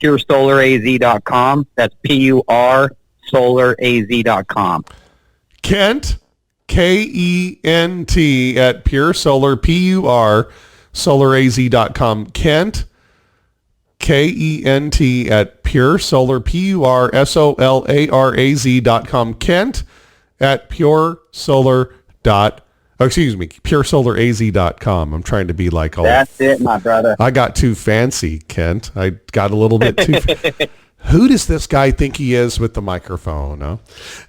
PurSolarAZ.com. That's P-U-R SolarAZ.com. Kent, K-E-N-T, at Pur Solar, P-U-R, SolarAZ.com. Kent, K-E-N-T, at Pur Solar, P-U-R, S-O-L-A-R-A-Z.com. Kent at PurSolar.com. excuse me, puresolaraz.com. I'm trying to be like all. That's it, my brother. I got too fancy, Kent. I got a little bit too. Who does this guy think he is with the microphone? Huh?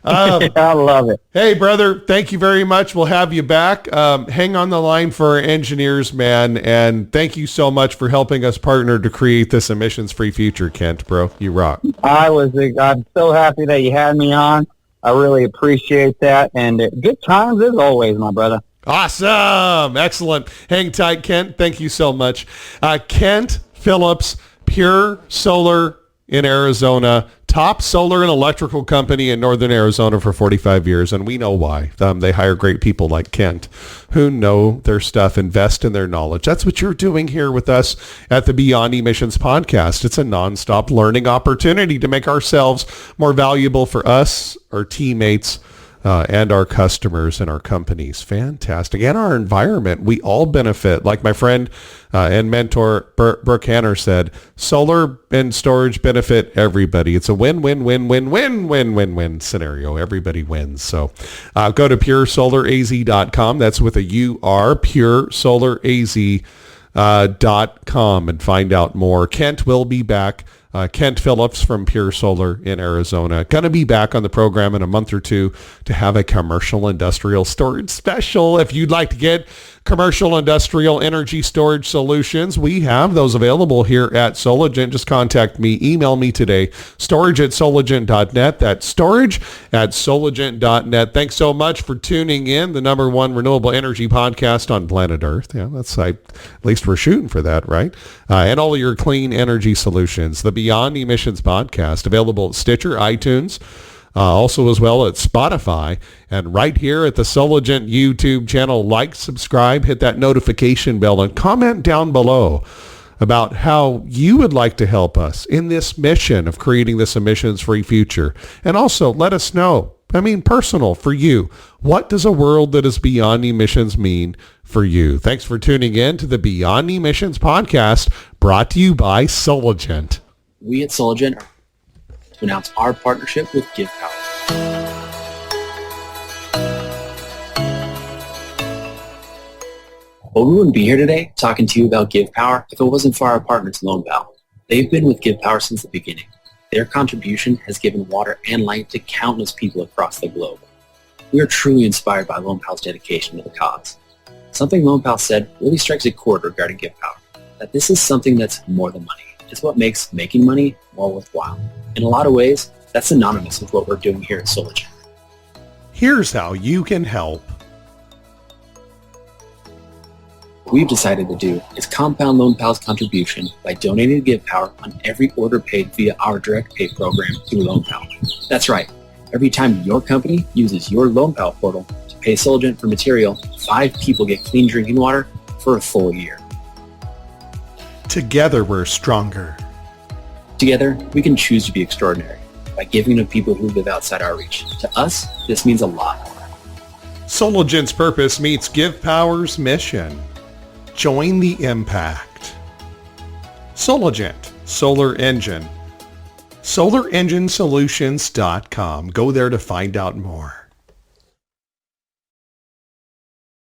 I love it. Hey, brother, thank you very much. We'll have you back. Hang on the line for our engineers, man. And thank you so much for helping us partner to create this emissions-free future, Kent, bro. You rock. I'm so happy that you had me on. I really appreciate that. And good times as always, my brother. Awesome. Excellent. Hang tight, Kent. Thank you so much. Kent Phillips, Pur Solar in Arizona, top solar and electrical company in northern Arizona for 45 years, and we know why. They hire great people like Kent who know their stuff, invest in their knowledge. That's what you're doing here with us at the Beyond Emissions podcast. It's a nonstop learning opportunity to make ourselves more valuable for us, our teammates, and our customers and our companies. Fantastic. And our environment. We all benefit. Like my friend and mentor, Brooke Hanner, said, solar and storage benefit everybody. It's a win-win-win-win-win-win-win-win scenario. Everybody wins. So go to puresolaraz.com. That's with a U-R, puresolaraz.com, and find out more. Kent will be back. Kent Phillips from Pur Solar in Arizona. Going to be back on the program in a month or two to have a commercial industrial storage special. If you'd like to get commercial industrial energy storage solutions, we have those available here at Sologent. Just contact me. Email me today. storage@sologent.net. That's storage@sologent.net. Thanks so much for tuning in. The #1 renewable energy podcast on planet Earth. Yeah, at least we're shooting for that, right? And all of your clean energy solutions. The Beyond Emissions podcast, available at Stitcher, iTunes, also as well at Spotify, and right here at the Sologent YouTube channel. Like, subscribe, hit that notification bell, and comment down below about how you would like to help us in this mission of creating this emissions-free future. And also let us know, personal for you, what does a world that is beyond emissions mean for you? Thanks for tuning in to the Beyond Emissions podcast, brought to you by Sologent. We at Sologent are to announce our partnership with Give Power. Well, we wouldn't be here today talking to you about Give Power if it wasn't for our partners, LoanPal. They've been with Give Power since the beginning. Their contribution has given water and light to countless people across the globe. We are truly inspired by LoanPal's dedication to the cause. Something LoanPal said really strikes a chord regarding Give Power, that this is something that's more than money. It's what makes making money more worthwhile. In a lot of ways, that's synonymous with what we're doing here at Sologent. Here's how you can help. What we've decided to do is compound LoanPal's contribution by donating to Give Power on every order paid via our direct pay program through LoanPal. That's right. Every time your company uses your LoanPal portal to pay Sologent for material, 5 people get clean drinking water for a full year. Together we're stronger. Together, we can choose to be extraordinary by giving to people who live outside our reach. To us, this means a lot. Sologent's purpose meets Give Power's mission. Join the impact. Sologent, Solar Engine. SolarEngineSolutions.com. Go there to find out more.